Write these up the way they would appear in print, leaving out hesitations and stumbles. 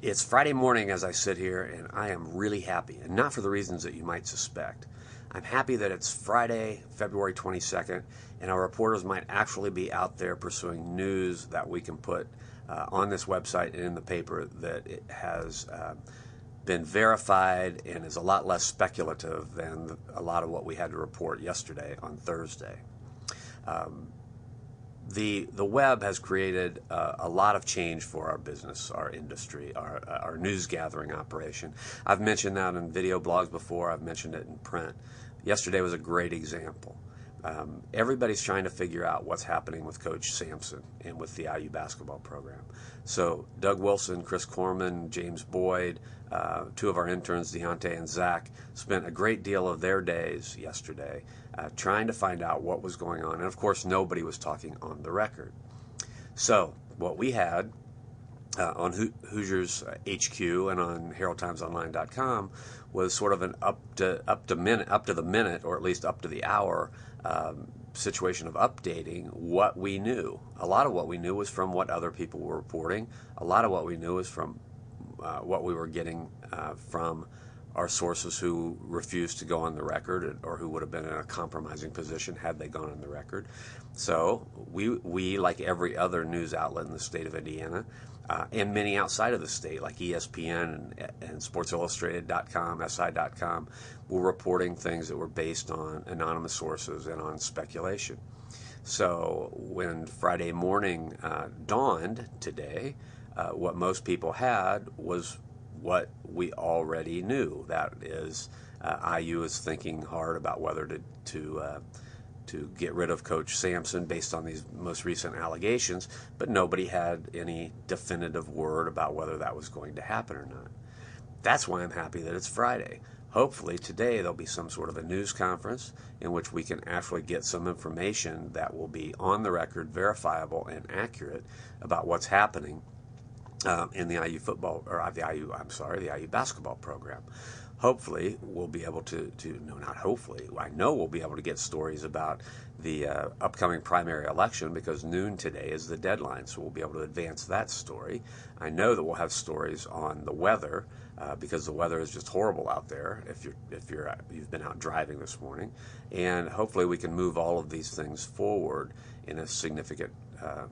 It's Friday morning as I sit here, and I am really happy, and not for the reasons that you might suspect. I'm happy that it's Friday, February 22nd, and our reporters might actually be out there pursuing news that we can put on this website and in the paper that it has been verified and is a lot less speculative than a lot of what we had to report yesterday on Thursday. The web has created a lot of change for our business, our industry, our news gathering operation. I've mentioned that in video blogs before. I've mentioned it in print. Yesterday was a great example. Everybody's trying to figure out what's happening with Coach Sampson and with the IU basketball program. So Doug Wilson, Chris Corman, James Boyd, two of our interns, Deontay and Zach, spent a great deal of their days yesterday trying to find out what was going on. And of course, nobody was talking on the record. So what we had on Hoosiers HQ and on HeraldTimesOnline.com was sort of an up to the minute, or at least up to the hour situation of updating what we knew. A lot of what we knew was from what other people were reporting. A lot of what we knew was from what we were getting from our sources who refused to go on the record, or who would have been in a compromising position had they gone on the record. So we like every other news outlet in the state of Indiana, and many outside of the state, like ESPN and SportsIllustrated.com, SI.com, were reporting things that were based on anonymous sources and on speculation. So when Friday morning dawned today, what most people had was what we already knew. That is, IU is thinking hard about whether to get rid of Coach Sampson based on these most recent allegations, but nobody had any definitive word about whether that was going to happen or not. That's why I'm happy that it's Friday. Hopefully today there'll be some sort of a news conference in which we can actually get some information that will be on the record, verifiable, and accurate about what's happening in the IU the IU basketball program. Hopefully, we'll be able I know we'll be able to get stories about the upcoming primary election, because noon today is the deadline, so we'll be able to advance that story. I know that we'll have stories on the weather, because the weather is just horrible out there if you've been out driving this morning, and hopefully we can move all of these things forward in a significant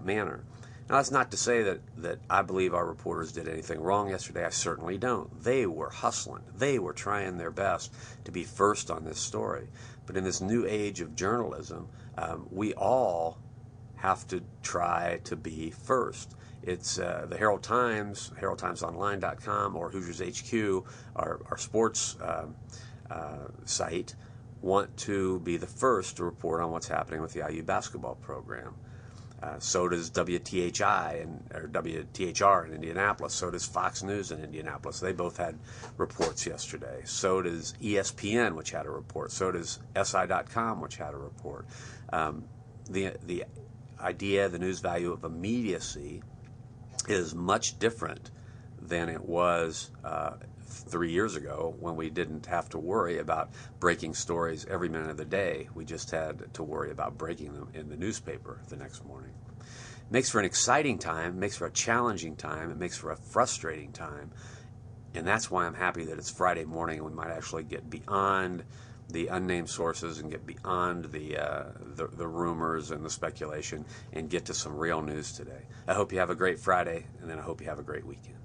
manner. Now, that's not to say that I believe our reporters did anything wrong yesterday. I certainly don't. They were hustling. They were trying their best to be first on this story. But in this new age of journalism, we all have to try to be first. It's the Herald Times, HeraldTimesOnline.com, or Hoosiers HQ, our sports site, want to be the first to report on what's happening with the IU basketball program. So does WTHR in Indianapolis. So does Fox News in Indianapolis. They both had reports yesterday. So does ESPN, which had a report. So does SI.com, which had a report. The idea, the news value of immediacy is much different than it was 3 years ago, when we didn't have to worry about breaking stories every minute of the day. We just had to worry about breaking them in the newspaper the next morning. It makes for an exciting time, makes for a challenging time, it makes for a frustrating time, and that's why I'm happy that it's Friday morning and we might actually get beyond the unnamed sources and get beyond the rumors and the speculation and get to some real news today. I hope you have a great Friday, and then I hope you have a great weekend.